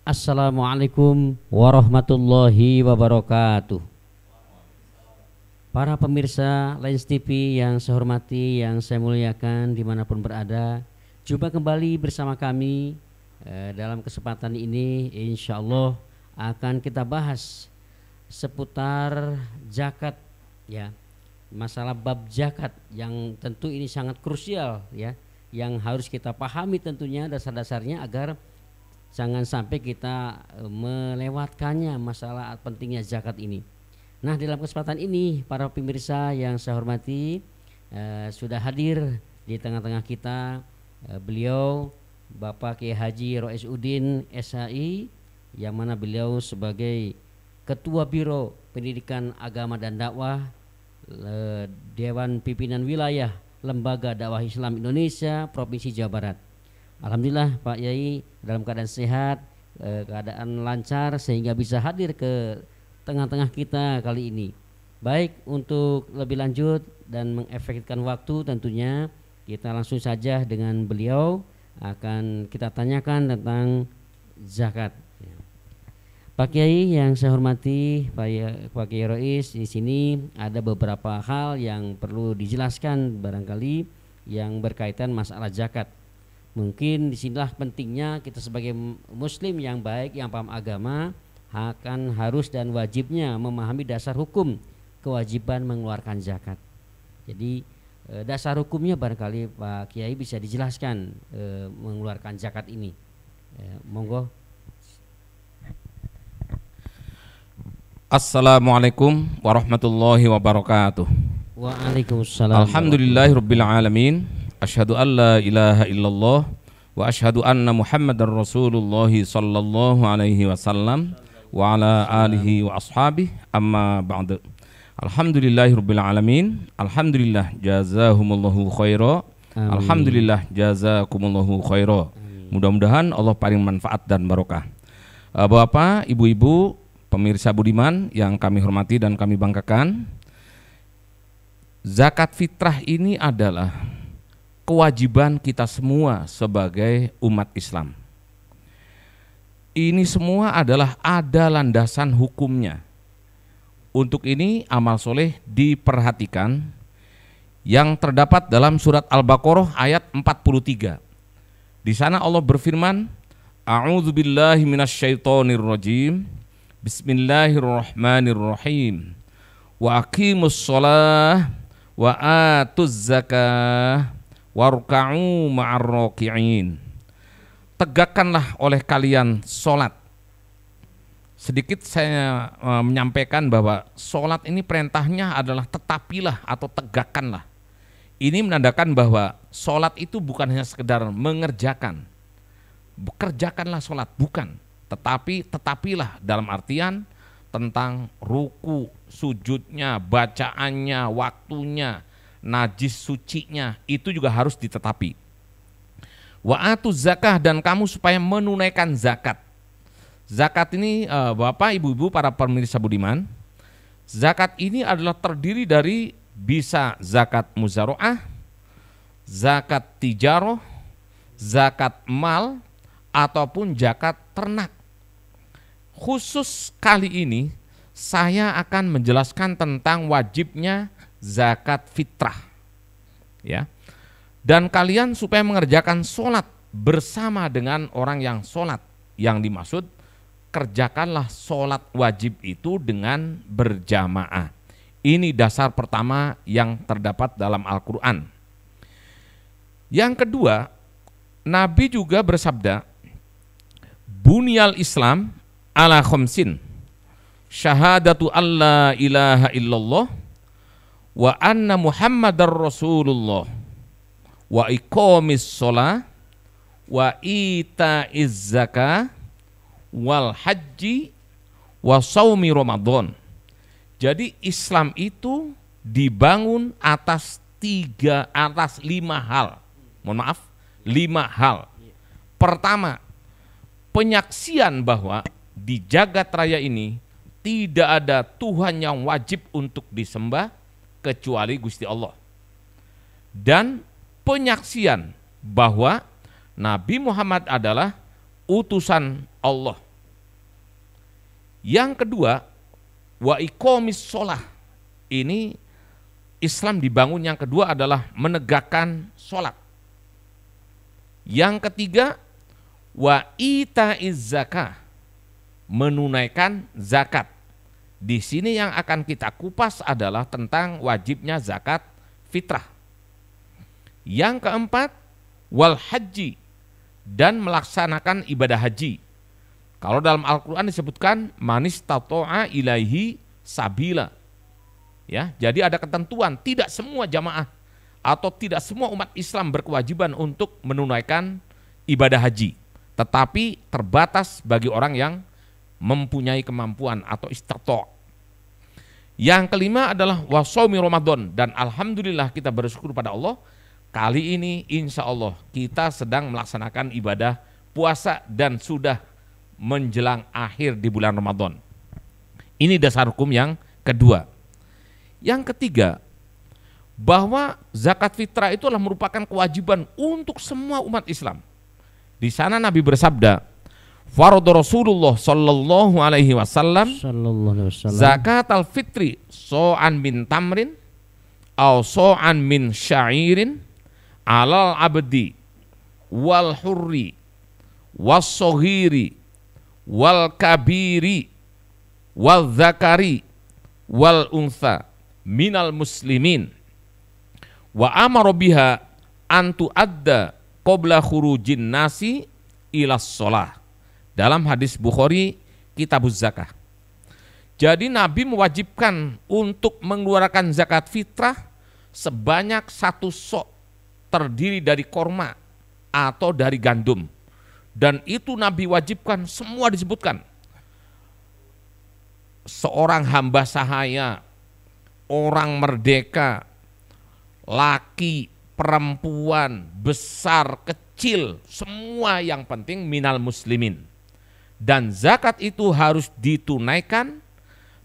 Assalamualaikum warahmatullahi wabarakatuh. Para pemirsa Lens TV yang saya hormati, yang saya muliakan dimanapun berada, jumpa kembali bersama kami dalam kesempatan ini. Insya Allah akan kita bahas seputar zakat, ya, masalah bab zakat yang tentu ini sangat krusial, ya, yang harus kita pahami tentunya dasar-dasarnya agar jangan sampai kita melewatkannya masalah pentingnya zakat ini. Nah, dalam kesempatan ini para pemirsa yang saya hormati, sudah hadir di tengah-tengah kita beliau Bapak Kiai Haji Rois Udin SHI, yang mana beliau sebagai Ketua Biro Pendidikan Agama dan Dakwah Dewan Pimpinan Wilayah Lembaga Dakwah Islam Indonesia Provinsi Jawa Barat. Alhamdulillah Pak Yai dalam keadaan sehat, keadaan lancar sehingga bisa hadir ke tengah-tengah kita kali ini. Baik, untuk lebih lanjut dan mengefektifkan waktu tentunya kita langsung saja dengan beliau akan kita tanyakan tentang zakat. Pak Kiai yang saya hormati, Pak Kiai Rois, di sini ada beberapa hal yang perlu dijelaskan barangkali yang berkaitan masalah zakat. Mungkin disinilah pentingnya kita sebagai muslim yang baik, yang paham agama, akan harus dan wajibnya memahami dasar hukum kewajiban mengeluarkan zakat. Jadi dasar hukumnya barangkali Pak Kiai bisa dijelaskan mengeluarkan zakat ini. Monggo. Assalamualaikum warahmatullahi wabarakatuh. Waalaikumsalam. Alhamdulillahirabbil alamin. Asyhadu an la ilaha illallah wa asyhadu anna Muhammadar Rasulullah sallallahu alaihi wasallam wa ala alihi wa ashabihi, amma ba'du. Alhamdulillahirabbil alamin. Alhamdulillah jazahumullahu khaira. Alhamdulillah jazakumullahu khaira. Mudah-mudahan Allah paling manfaat dan barokah. Bapak, Ibu-ibu, pemirsa budiman yang kami hormati dan kami banggakan, zakat fitrah ini adalah kewajiban kita semua sebagai umat Islam. Ini semua adalah ada landasan hukumnya. Untuk ini amal soleh diperhatikan yang terdapat dalam surat Al-Baqarah ayat 43. Di sana Allah berfirman, A'udzubillahi minasyaitonirrajim. Bismillahirrahmanirrahim. Wa aqimus shalah wa atuz zakah warka'u ma'ar raki'in. Tegakkanlah oleh kalian solat. Sedikit saya menyampaikan bahwa solat ini perintahnya adalah tetapilah atau tegakkanlah. Ini menandakan bahwa solat itu bukan hanya sekedar mengerjakan, kerjakanlah solat, bukan. Tetapilah dalam artian tentang ruku, sujudnya, bacaannya, waktunya, najis sucinya, itu juga harus ditetapi. Wa atuz zakah, dan kamu supaya menunaikan zakat. Zakat ini Bapak, Ibu-ibu, para pemirsa budiman, zakat ini adalah terdiri dari bisa zakat muzaroah, zakat tijaroh, zakat mal, ataupun zakat ternak. Khusus kali ini saya akan menjelaskan tentang wajibnya zakat fitrah, ya. Dan kalian supaya mengerjakan sholat bersama dengan orang yang sholat. Yang dimaksud, kerjakanlah sholat wajib itu dengan berjamaah. Ini dasar pertama yang terdapat dalam Al-Quran. Yang kedua, Nabi juga bersabda, Bunyal Islam ala khamsin, syahadatu alla ilaha illallah wa anna Muhammadar Rasulullah wa iqamis shalah wa itaiz zakah wal haji wa shaumi Ramadan. Jadi Islam itu dibangun atas lima hal. Mohon maaf, 5 hal. Pertama, penyaksian bahwa di jagat raya ini tidak ada Tuhan yang wajib untuk disembah kecuali Gusti Allah. Dan penyaksian bahwa Nabi Muhammad adalah utusan Allah, Yang kedua, wa iqomis sholah. Ini Islam dibangun yang kedua adalah menegakkan sholat. Yang ketiga, wa itaiz zakah, menunaikan zakat. Di sini yang akan kita kupas adalah tentang wajibnya zakat fitrah. Yang keempat, wal haji, dan melaksanakan ibadah haji. Kalau dalam Al-Quran disebutkan manis tato'a ilaihi sabila. Ya, jadi ada ketentuan tidak semua jamaah atau tidak semua umat Islam berkewajiban untuk menunaikan ibadah haji, tetapi terbatas bagi orang yang mempunyai kemampuan atau istata'. Yang kelima adalah wasomi Ramadan, dan alhamdulillah kita bersyukur pada Allah, kali ini insya Allah kita sedang melaksanakan ibadah puasa dan sudah menjelang akhir di bulan Ramadan. Ini dasar hukum yang kedua. Yang ketiga, bahwa zakat fitrah itu adalah merupakan kewajiban untuk semua umat Islam. Di sana Nabi bersabda, faradu Rasulullah sallallahu alaihi wasallam zakat al-fitri so'an min tamrin au so'an min sya'irin alal abdi wal hurri was soghiri wal kabiri wal zakari wal untha minal muslimin wa amara biha an tu'adda qabla khurujin nasi ilas sholah. Dalam hadis Bukhari Kitabuz Zakah. Jadi Nabi mewajibkan untuk mengeluarkan zakat fitrah sebanyak 1 sok terdiri dari korma atau dari gandum. Dan itu Nabi wajibkan, semua disebutkan. Seorang hamba sahaya, orang merdeka, laki, perempuan, besar, kecil, semua yang penting minal muslimin. Dan zakat itu harus ditunaikan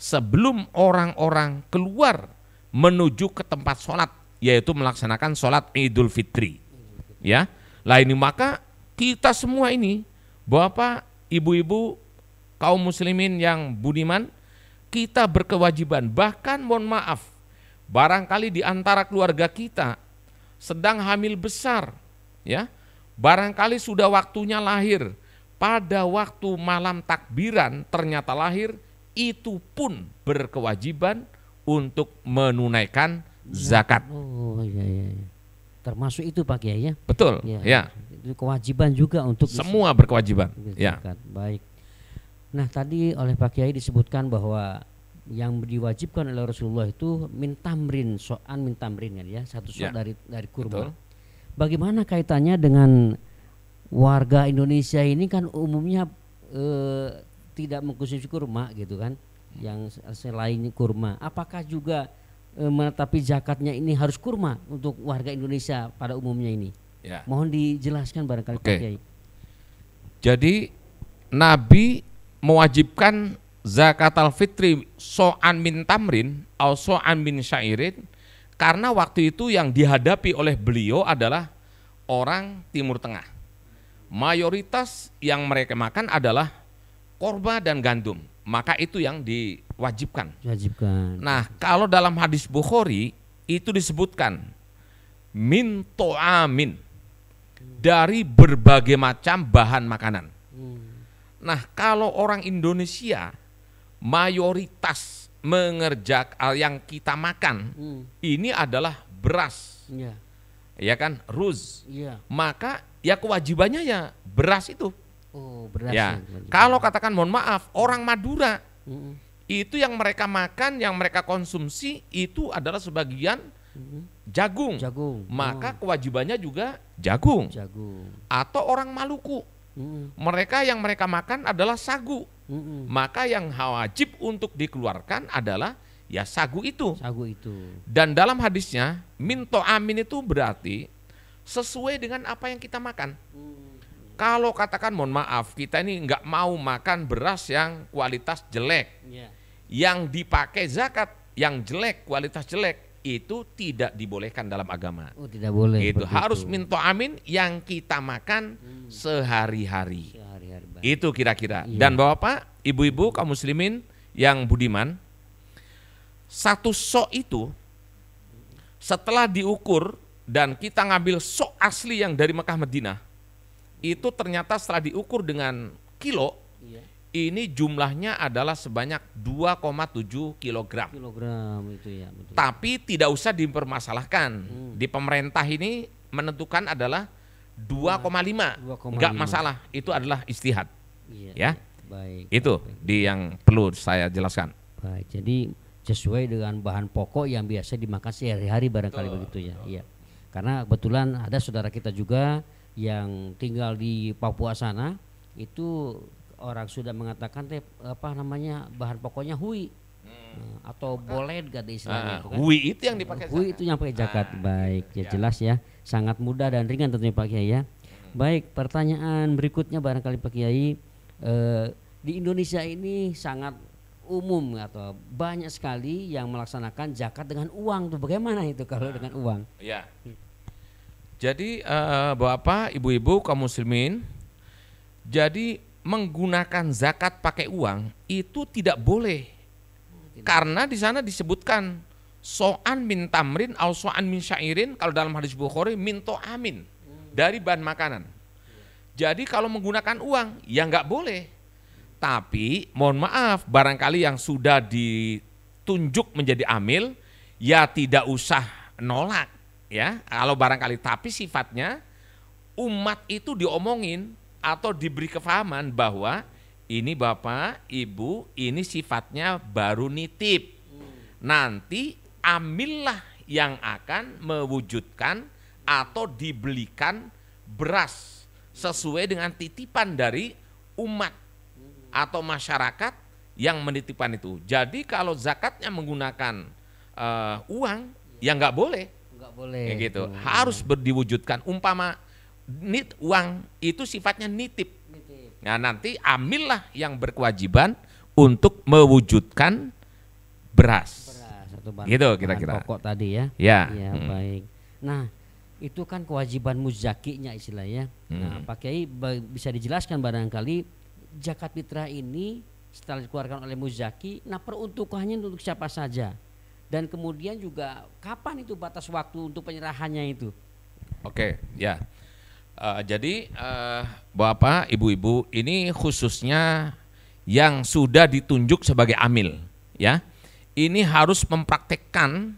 sebelum orang-orang keluar menuju ke tempat sholat, yaitu melaksanakan sholat Idul Fitri. Ya, lah ini maka kita semua ini, bapak, ibu-ibu, kaum muslimin yang budiman, kita berkewajiban. Bahkan mohon maaf, barangkali di antara keluarga kita sedang hamil besar, ya, barangkali sudah waktunya lahir. Pada waktu malam takbiran ternyata lahir, itu pun berkewajiban untuk menunaikan zakat. Oh iya, iya. Termasuk itu Pak Kiai ya? Betul, ya. Itu kewajiban juga untuk semua berkewajiban. Ya. Baik. Nah tadi oleh Pak Kiai disebutkan bahwa yang diwajibkan oleh Rasulullah itu min tamrin, so'an min tamrin kan ya, 1 sok dari kurma. Betul. Bagaimana kaitannya dengan warga Indonesia ini kan umumnya tidak mengkonsumsi kurma gitu kan, yang selain kurma. Apakah juga menetapi zakatnya ini harus kurma untuk warga Indonesia pada umumnya ini? Ya. Mohon dijelaskan barangkali Pak Kiai. Jadi Nabi mewajibkan zakat al-fitri so'an min tamrin atau so'an min syairin karena waktu itu yang dihadapi oleh beliau adalah orang Timur Tengah. Mayoritas yang mereka makan adalah korma dan gandum, maka itu yang diwajibkan. Nah, kalau dalam hadis Bukhari itu disebutkan min to'amin, dari berbagai macam bahan makanan. Nah, kalau orang Indonesia mayoritas mengerjakan yang kita makan ini adalah beras, ya kan, ruz, maka ya kewajibannya ya beras itu. Oh, beras. Ya, kalau katakan mohon maaf orang Madura, itu yang mereka makan, yang mereka konsumsi itu adalah sebagian jagung. Maka kewajibannya juga jagung. Atau orang Maluku, mereka yang mereka makan adalah sagu. Maka yang wajib untuk dikeluarkan adalah ya sagu itu. Dan dalam hadisnya minto amin itu berarti sesuai dengan apa yang kita makan. Kalau katakan mohon maaf kita ini nggak mau makan beras yang kualitas jelek, yang dipakai zakat yang jelek, kualitas jelek, itu tidak dibolehkan dalam agama. Oh, tidak boleh. Itu harus minto amin yang kita makan sehari-hari. Itu kira-kira. Dan Bapak, ibu-ibu kaum muslimin yang budiman, satu sok itu setelah diukur dan kita ngambil sok asli yang dari Mekah Madinah, itu ternyata setelah diukur dengan kilo, ini jumlahnya adalah sebanyak 2,7 kilogram. Kilogram itu ya. Betul. Tapi tidak usah dipermasalahkan. Di pemerintah ini menentukan adalah 2,5. Enggak masalah, itu adalah istihad. Iya, Ya. Baik. Itu di yang perlu saya jelaskan. Baik. Jadi sesuai dengan bahan pokok yang biasa dimakan sehari-hari barangkali begitu ya. Iya. Karena kebetulan ada saudara kita juga yang tinggal di Papua sana, itu orang sudah mengatakan bahan pokoknya hui atau boled kata istilahnya itu kan. Hui itu yang dipakai Hui itu yang pakai zakat. Baik, ya jelas ya. Sangat mudah dan ringan tentunya Pak Kiai ya. Baik, pertanyaan berikutnya barangkali Pak Kiai, di Indonesia ini sangat umum atau banyak sekali yang melaksanakan zakat dengan uang tuh. Bagaimana itu kalau dengan uang? Ya. Jadi Bapak, Ibu-ibu kaum muslimin, jadi menggunakan zakat pakai uang itu tidak boleh. Karena di sana disebutkan so'an min tamrin au so'an min syairin, kalau dalam hadis Bukhari min to'amin, dari bahan makanan. Jadi kalau menggunakan uang ya nggak boleh. Tapi mohon maaf, barangkali yang sudah ditunjuk menjadi amil ya tidak usah nolak ya. Kalau barangkali, tapi sifatnya umat itu diomongin atau diberi kefahaman bahwa ini Bapak, Ibu, ini sifatnya baru nitip. Nanti amillah yang akan mewujudkan atau dibelikan beras sesuai dengan titipan dari umat atau masyarakat yang menitipkan itu. Jadi kalau zakatnya menggunakan uang, ya nggak boleh. Nggak boleh. Kayak gitu. Harus diwujudkan. Umpama uang itu sifatnya nitip. Nah nanti amillah yang berkewajiban untuk mewujudkan beras atau bahan, gitu kira-kira. Pokok tadi ya. Ya. Baik. Nah itu kan kewajiban muzakinya istilahnya. Nah Pak Kiai bisa dijelaskan barangkali zakat fitrah ini setelah dikeluarkan oleh muzaki, nah peruntukannya untuk siapa saja? Dan kemudian juga kapan itu batas waktu untuk penyerahannya itu? Oke, ya. Jadi Bapak, Ibu-ibu, ini khususnya yang sudah ditunjuk sebagai amil, ya. Ini harus mempraktekkan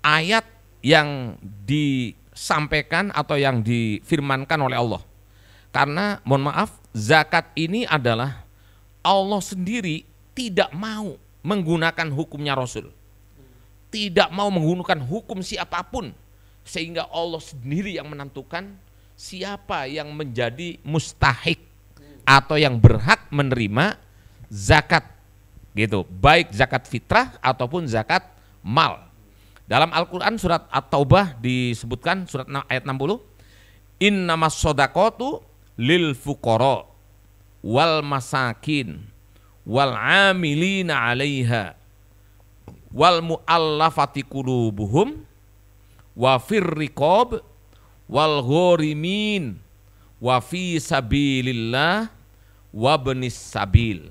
ayat yang disampaikan atau yang difirmankan oleh Allah. Karena mohon maaf, zakat ini adalah Allah sendiri tidak mau menggunakan hukumnya Rasul. Tidak mau menggunakan hukum siapapun, sehingga Allah sendiri yang menentukan siapa yang menjadi mustahik atau yang berhak menerima zakat gitu, baik zakat fitrah ataupun zakat mal. Dalam Al-Qur'an surat At-Taubah disebutkan surat ayat 60, innamas shadaqatu lil fuqara wal masakin wal amilina 'alaiha wal mu'allafati qulubuhum wa fir riqab wal ghorimin wa fi sabilillah wa ibnis sabil.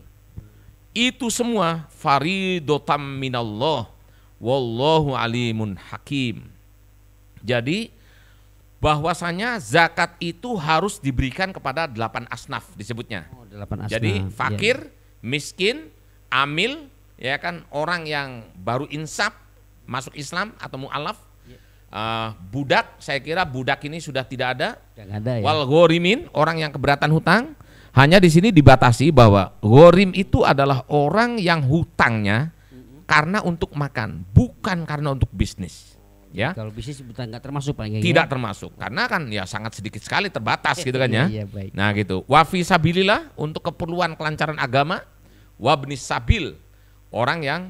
Itu semua faridotam minallah wallahu alimun hakim. Jadi bahwasanya zakat itu harus diberikan kepada 8 asnaf disebutnya. 8 asnaf. Jadi fakir, miskin, amil, ya kan, orang yang baru insaf masuk Islam atau mu'alaf, budak, saya kira budak ini sudah tidak ada. Ya. Wal ghorimin, orang yang keberatan hutang. Hanya di sini dibatasi bahwa ghorim itu adalah orang yang hutangnya karena untuk makan, bukan karena untuk bisnis. Ya. Kalau bisnis nggak termasuk Pak. Tidak termasuk, karena kan ya sangat sedikit sekali terbatas gitu kan ya. Baik. Nah gitu. Wa fi sabilillah, untuk keperluan kelancaran agama. Wa ibnis sabil, orang yang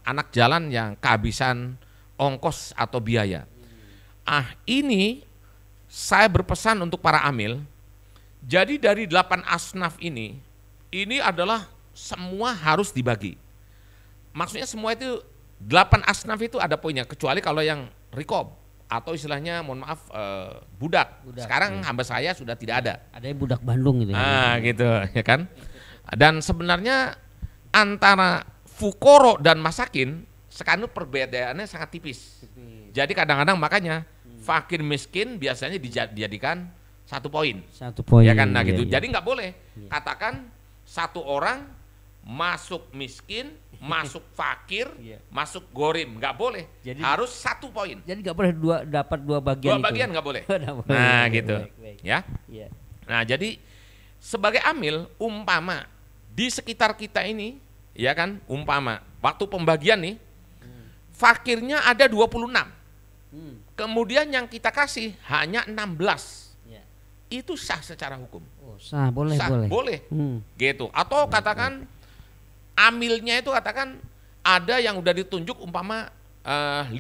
anak jalan yang kehabisan ongkos atau biaya. Ini saya berpesan untuk para amil. Jadi dari 8 asnaf ini adalah semua harus dibagi. Maksudnya semua itu 8 asnaf itu ada poinnya, kecuali kalau yang rikob atau istilahnya mohon maaf budak. Sekarang hamba saya sudah tidak ada. Ada yang budak Bandung gitu ya. Gitu ya kan. Dan sebenarnya antara fukoro dan masakin sekarang perbedaannya sangat tipis. Jadi kadang-kadang makanya fakir miskin biasanya dijadikan 1 poin. 1 poin. Ya kan, nah iya, gitu. iya. Jadi nggak boleh katakan satu orang masuk miskin, masuk fakir, Iya. masuk gorim, nggak boleh. Jadi- harus 1 poin. Jadi nggak boleh dapat 2 bagian 2 itu. bagian nggak boleh. Nggak boleh. Nah Baik, gitu, baik. ya. Iya. Nah jadi sebagai amil umpama di sekitar kita ini, ya kan, umpama waktu pembagian nih, fakirnya ada 26. Hmm. Kemudian yang kita kasih hanya 16. Iya. Itu sah secara hukum. Oh, sah, boleh, Sah, boleh. boleh. Hmm. Gitu. Atau katakan amilnya itu katakan ada yang udah ditunjuk umpama 5.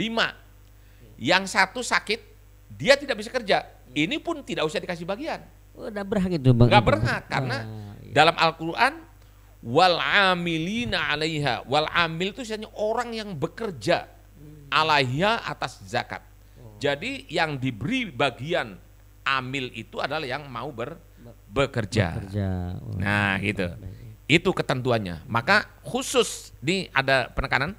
Yang 1 sakit, dia tidak bisa kerja. Ini pun tidak usah dikasih bagian. Oh, udah berhak itu, Bang. Nggak berhak karena iya. dalam Al-Qur'an wal amilina 'alaiha. Wal amil itu istilahnya orang yang bekerja alaiha atas zakat. Jadi yang diberi bagian amil itu adalah yang mau bekerja. Kerja. Oh, Nah, gitu. baik. Itu ketentuannya. Maka khusus nih ada penekanan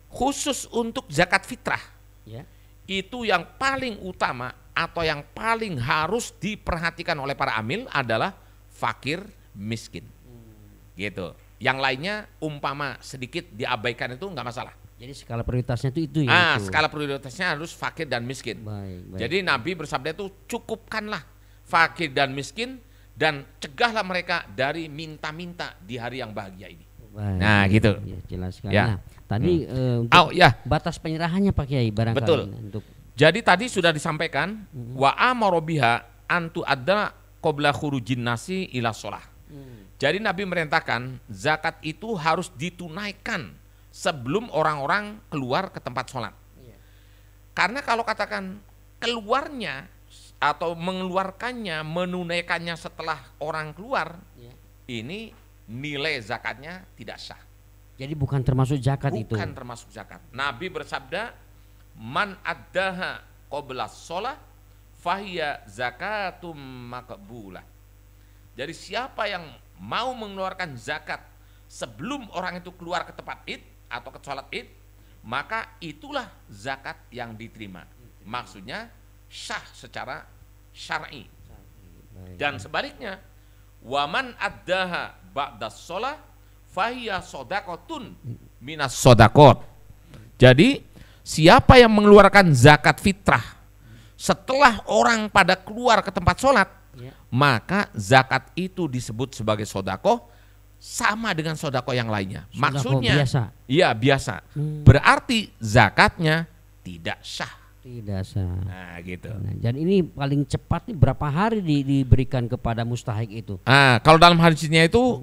khusus untuk zakat fitrah. Ya. Itu yang paling utama atau yang paling harus diperhatikan oleh para amil adalah fakir miskin. Gitu. Yang lainnya umpama sedikit diabaikan itu nggak masalah. Jadi skala prioritasnya itu ya. Itu. Skala prioritasnya harus fakir dan miskin. Baik, baik. Jadi Nabi bersabda itu cukupkanlah fakir dan miskin dan cegahlah mereka dari minta-minta di hari yang bahagia ini. Baik. Nah, gitu. Ya, jelas sekali. Ya. Nah, tadi untuk Ya. batas penyerahannya Pak Kiai barangkali. Betul. Untuk Jadi tadi sudah disampaikan wa amara biha antu ada qabla khurujin nasi ila shalah. Jadi Nabi merintahkan zakat itu harus ditunaikan sebelum orang-orang keluar ke tempat sholat. Iya. Karena kalau katakan keluarnya atau mengeluarkannya, menunaikannya setelah orang keluar, Iya. ini nilai zakatnya tidak sah. Jadi bukan termasuk zakat itu. Bukan termasuk zakat. Nabi bersabda, man addaha qabla sholah fahiya zakatum maqbulah. Jadi siapa yang mau mengeluarkan zakat sebelum orang itu keluar ke tempat id atau ke sholat id, maka itulah zakat yang diterima. Maksudnya sah secara syar'i. Baik. Dan sebaliknya, waman addaha ba'da sholah fahiya sodakotun minas sodakot. Jadi siapa yang mengeluarkan zakat fitrah setelah orang pada keluar ke tempat sholat, Ya. maka zakat itu disebut sebagai sodakoh sama dengan sodakoh yang lainnya. Sodako Maksudnya, biasa. iya biasa. Berarti zakatnya tidak sah. Tidak sah. Nah gitu. Nah, dan ini paling cepat nih berapa hari diberikan kepada mustahik itu? Nah, kalau dalam hadisnya itu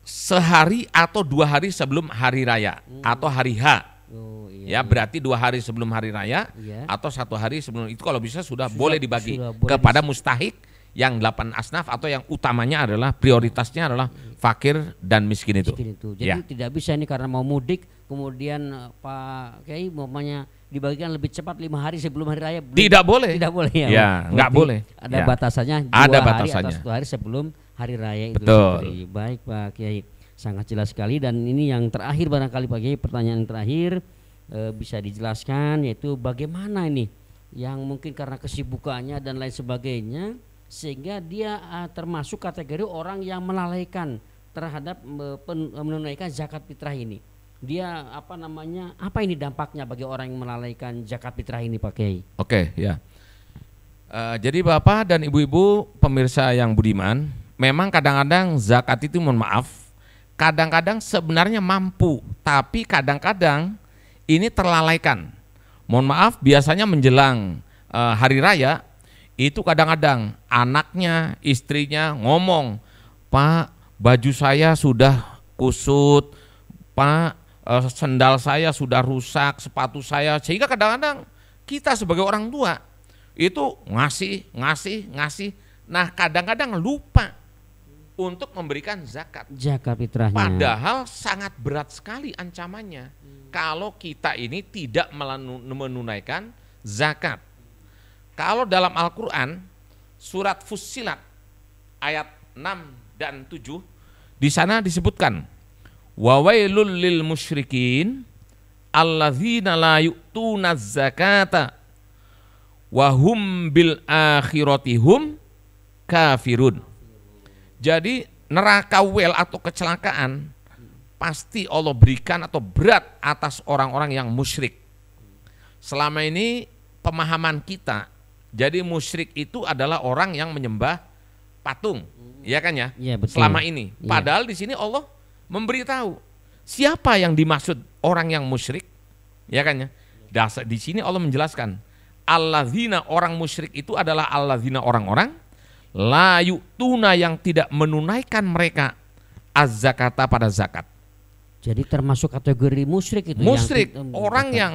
sehari atau 2 hari sebelum hari raya atau hari H. Oh, Ya berarti 2 hari sebelum hari raya Iya. atau 1 hari sebelum itu kalau bisa sudah boleh dibagi sudah boleh kepada mustahik yang 8 asnaf atau yang utamanya adalah prioritasnya adalah fakir dan miskin itu. Miskin itu. Jadi Ya. tidak bisa ini karena mau mudik kemudian Pak Kiai maunya dibagikan lebih cepat 5 hari sebelum hari raya. Tidak boleh. Tidak boleh ya. Ya, nggak Berarti boleh. Ada Ya. batasannya 2 Ada hari batasannya. atau 1 hari sebelum hari raya itu Betul. sendiri. Baik Pak Kiai, sangat jelas sekali. Dan ini yang terakhir barangkali Pak Kiai, pertanyaan terakhir bisa dijelaskan yaitu bagaimana ini yang mungkin karena kesibukannya dan lain sebagainya sehingga dia termasuk kategori orang yang melalaikan terhadap menunaikan zakat fitrah ini. Dia apa ini dampaknya bagi orang yang melalaikan zakat fitrah ini Pak Kiai? Oke, ya. Jadi Bapak dan Ibu-ibu pemirsa yang budiman, memang kadang-kadang zakat itu mohon maaf, kadang-kadang sebenarnya mampu, tapi kadang-kadang ini terlalaikan. Mohon maaf, biasanya menjelang hari raya itu kadang-kadang anaknya, istrinya ngomong, "Pak, baju saya sudah kusut, Pak, sendal saya sudah rusak, sepatu saya." Sehingga kadang-kadang kita sebagai orang tua itu ngasih. Nah, kadang-kadang lupa untuk memberikan zakat. Zakat fitrahnya. Padahal sangat berat sekali ancamannya kalau kita ini tidak menunaikan zakat. Kalau dalam Al-Quran surat Fussilat ayat 6 dan 7 di sana disebutkan wawailul lil musyrikin alladzina la yu'tuna zakata wa hum bil akhirati hum kafirun. Jadi neraka wel atau kecelakaan pasti Allah berikan atau berat atas orang-orang yang musyrik. Selama ini pemahaman kita, jadi musyrik itu adalah orang yang menyembah patung, ya kan ya? Ya, betul. Selama ini. Padahal di sini Allah memberitahu siapa yang dimaksud orang yang musyrik, ya kan ya? Di sini Allah menjelaskan, alladzina, orang musyrik itu adalah alladzina, orang-orang la yu'tuna, yang tidak menunaikan mereka az-zakata, pada zakat. Jadi termasuk kategori musyrik itu. Musyrik, orang yang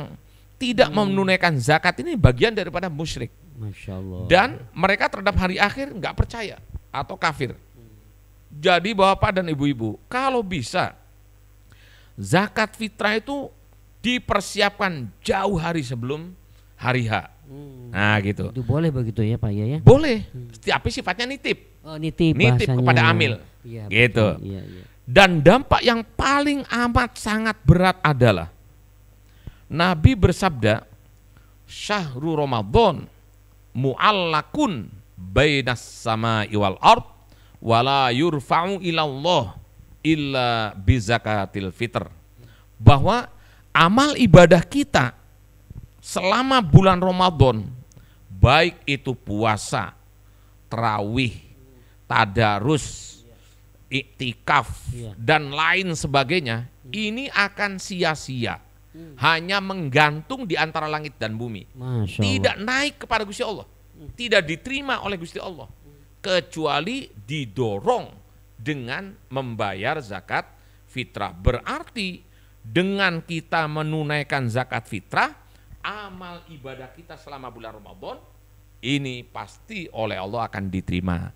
tidak menunaikan zakat ini bagian daripada musyrik. Masya Allah. Dan mereka terhadap hari akhir nggak percaya atau kafir. Jadi bapak dan ibu-ibu, kalau bisa zakat fitrah itu dipersiapkan jauh hari sebelum hari H. Nah gitu. Itu boleh begitu ya Pak ya? Boleh, tapi sifatnya nitip. Oh, nitip kepada amil. Ya, gitu. Iya, iya. Dan dampak yang paling amat sangat berat adalah Nabi bersabda, syahrul Ramadan mu'allakun bainas sama'i wal ard wala yurfa'u ilallah illa bizakatil fitr. Bahwa amal ibadah kita selama bulan Ramadan, baik itu puasa, tarawih, tadarus, iktikaf, dan lain sebagainya, ini akan sia-sia. Hanya menggantung di antara langit dan bumi. Tidak naik kepada Gusti Allah. Tidak diterima oleh Gusti Allah. Kecuali didorong dengan membayar zakat fitrah. Berarti dengan kita menunaikan zakat fitrah, amal ibadah kita selama bulan Ramadan ini pasti oleh Allah akan diterima.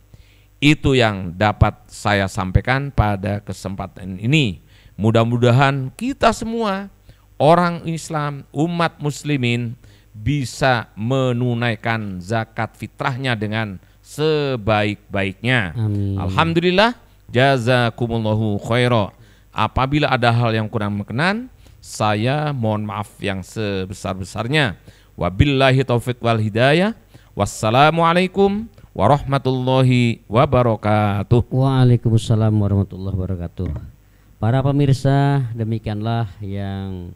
Itu yang dapat saya sampaikan pada kesempatan ini. Mudah-mudahan kita semua orang Islam, umat muslimin bisa menunaikan zakat fitrahnya dengan sebaik-baiknya. Amin. Alhamdulillah, jazakumullahu khaira. Apabila ada hal yang kurang berkenan, saya mohon maaf yang sebesar-besarnya. Wabillahi taufiq wal hidayah. Wassalamualaikum warahmatullahi wabarakatuh. Waalaikumsalam warahmatullahi wabarakatuh. Para pemirsa, demikianlah yang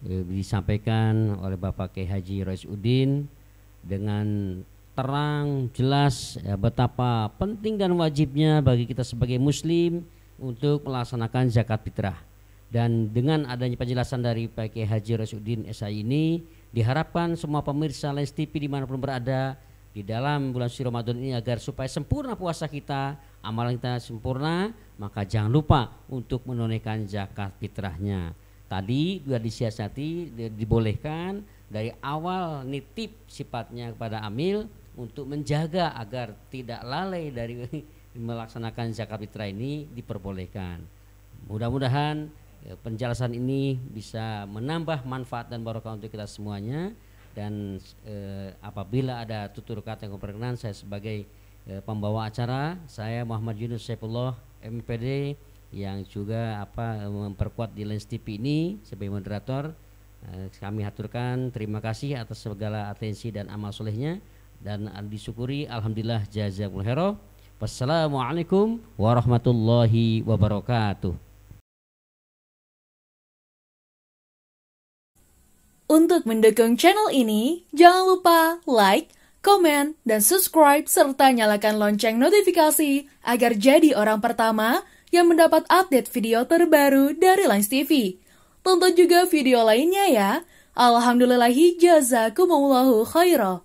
disampaikan oleh Bapak Kiai Haji Roisuddin dengan terang jelas ya, betapa penting dan wajibnya bagi kita sebagai muslim untuk melaksanakan zakat fitrah. Dan dengan adanya penjelasan dari Pak Kiai Haji Roisuddin SI ini, diharapkan semua pemirsa Lens TV dimanapun berada di dalam bulan suci Ramadan ini agar supaya sempurna puasa kita, amalan kita sempurna, maka jangan lupa untuk menunaikan zakat fitrahnya. Tadi juga disiasati, dibolehkan dari awal nitip sifatnya kepada amil untuk menjaga agar tidak lalai dari melaksanakan zakat fitrah ini diperbolehkan. Mudah-mudahan penjelasan ini bisa menambah manfaat dan barokah untuk kita semuanya. Dan apabila ada tutur kata yang berkenan, saya sebagai pembawa acara, saya Muhammad Yunus Saifullah MPD yang juga memperkuat di Lens TV ini sebagai moderator, kami haturkan terima kasih atas segala atensi dan amal solehnya, dan disyukuri alhamdulillah jazakumullah khairan. Wassalamualaikum warahmatullahi wabarakatuh. Untuk mendukung channel ini, jangan lupa like, komen, dan subscribe serta nyalakan lonceng notifikasi agar jadi orang pertama yang mendapat update video terbaru dari Lens TV. Tonton juga video lainnya ya. Alhamdulillahi jazakumullahu khairan.